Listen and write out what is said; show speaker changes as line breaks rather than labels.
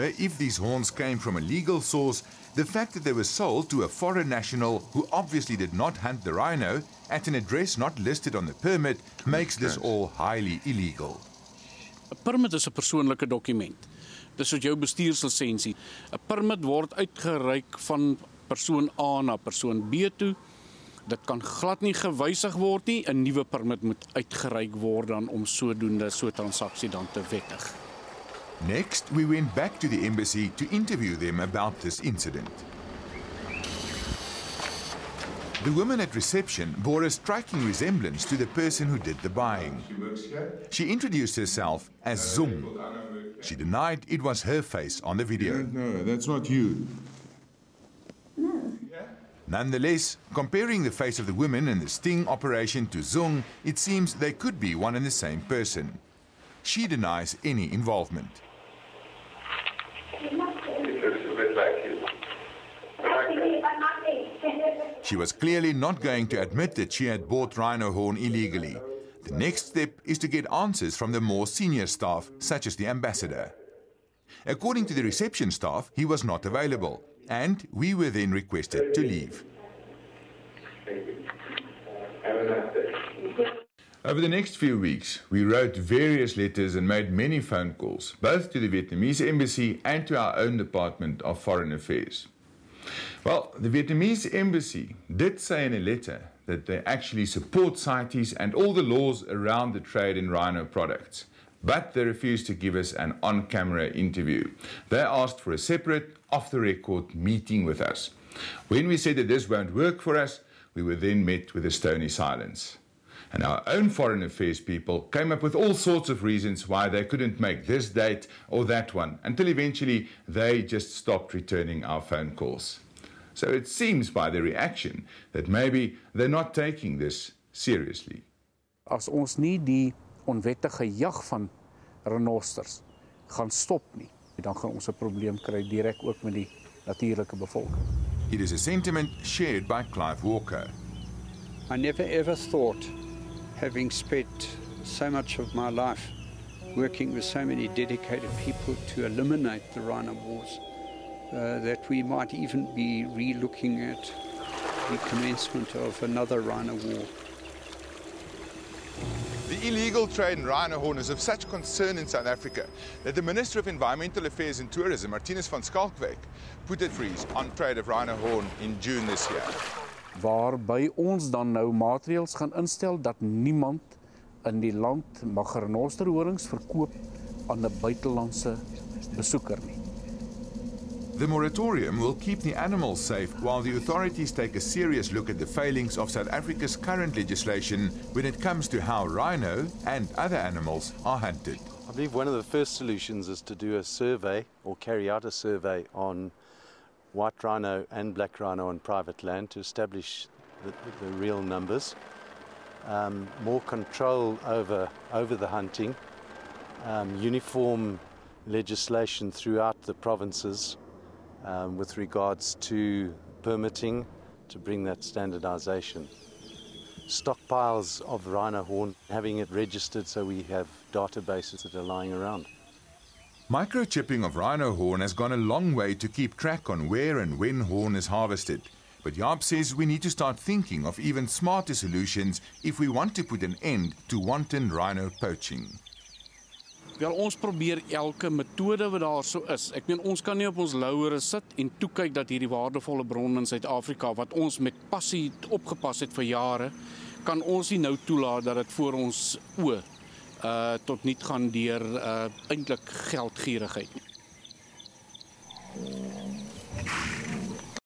if these horns came from a legal source, the fact that they were sold to a foreign national who obviously did not hunt the rhino at an address not listed on the permit makes this all highly illegal.
'n Permit is 'n persoonlike dokument. Dis soos jou bestuurslisensie. 'n Permit word uitgereik van persoon A na persoon B toe. Dit kan glad nie gewysig word nie. 'n Nuwe permit moet uitgereik word dan om sodoende so 'n transaksie dan te wettig.
Next, we went back to the embassy to interview them about this incident. The woman at reception bore a striking resemblance to the person who did the buying. She introduced herself as Zung. She denied it was her face on the video.
No, that's not you.
Nonetheless, comparing the face of the woman in the sting operation to Zung, it seems they could be one and the same person. She denies any involvement.
It looks a bit like you.
She was clearly not going to admit that she had bought rhino horn illegally. The next step is to get answers from the more senior staff, such as the ambassador. According to the reception staff, he was not available, and we were then requested to leave. Over the next few weeks, we wrote various letters and made many phone calls, both to the Vietnamese embassy and to our own Department of Foreign Affairs. Well, the Vietnamese embassy did say in a letter that they actually support CITES and all the laws around the trade in rhino products, but they refused to give us an on-camera interview. They asked for a separate, off-the-record meeting with us. When we said that this won't work for us, we were then met with a stony silence. And our own foreign affairs people came up with all sorts of reasons why they couldn't make this date or that one, until eventually they just stopped returning our phone calls. So it seems by the reaction that maybe they're not taking this seriously.
As ons nie die onwettige jag van renosters gaan stop nie, dan gaan ons 'n probleem kry direk ook met die natuurlike bevolking.
It is a sentiment shared by Clive Walker.
I never ever thought, having spent so much of my life working with so many dedicated people to eliminate the rhino wars, that we might even be re-looking at the commencement of another rhino war.
The illegal trade in rhino horn is of such concern in South Africa that the Minister of Environmental Affairs and Tourism, Martinus van Schalkwyk, put a freeze on trade of rhino horn in June this year.
Waarby ons dan nou maatreëls gaan instel dat niemand in die land mag renosterhorings verkoop aan 'n buitelandse besoeker nie.
The moratorium will keep the animals safe while the authorities take a serious look at the failings of South Africa's current legislation when it comes to how rhino and other animals are hunted.
I believe one of the first solutions is to do a survey or carry out a survey on white rhino and black rhino on private land to establish the real numbers, more control over the hunting, uniform legislation throughout the provinces with regards to permitting to bring that standardization. Stockpiles of rhino horn, having it registered so we have databases that are lying around.
Microchipping of rhino horn has gone a long way to keep track on where and when horn is harvested. But Jaap says we need to start thinking of even smarter solutions if we want to put an end to wanton rhino poaching.
Wel, ons probeer elke metode wat daar so is. Ek meen, ons kan nie op ons lauwere sit en toe kyk dat hierdie waardevolle bron in Suid-Afrika wat ons met passie opgepas het vir jare, kan ons nie nou toelaat dat dit voor ons oë tot niet gaan deur eintlik geldgierigheid nie.